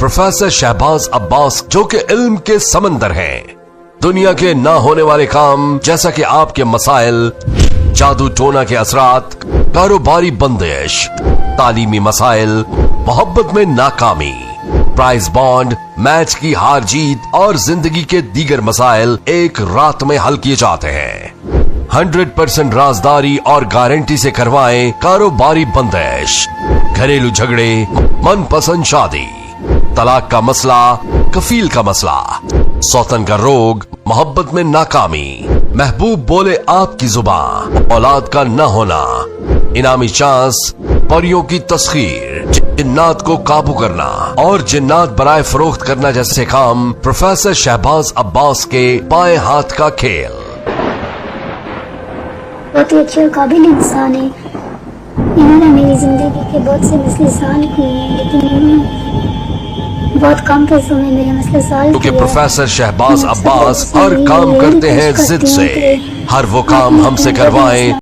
Professor Shahbaz Abbas, जो कि इल्म के समंदर हैं। दुनिया के ना होने वाले काम जैसा कि आपके मसाइल, जादू टोना के असरात, कारोबारी बंदिश, तालीमी मसाइल, मोहब्बत में नाकामी, प्राइज बॉन्ड, मैच की हार जीत और जिंदगी के दीगर मसाइल एक रात में हल किए जाते हैं। 100% राजदारी और गारंटी से करवाएं कारोबारी बंदिश, घरेलू झगड़े, मनपसंद शादी, तलाक का मसला, कफील का मसला, सौतन का रोग, मोहब्बत में नाकामी, महबूब बोले आपकी जुबान, औलाद का न होना, इनामी चांस, परियों की तस्खीर, जिन्नात को काबू करना और जिन्नात बराए फरोख्त करना जैसे काम प्रोफेसर शहबाज अब्बास के बाएं हाथ का खेल। बहुत ही अच्छे और काबिल इंसान है। इन्होंने मेरी जिंदगी के बहुत से मसले साल किए हैं, लेकिन इन्होंने बहुत कम पैसों में मेरे मसले साल क्योंकि प्रोफेसर शहबाज अब्बास हर काम करते हैं जिद से। हर वो काम हमसे करवाएं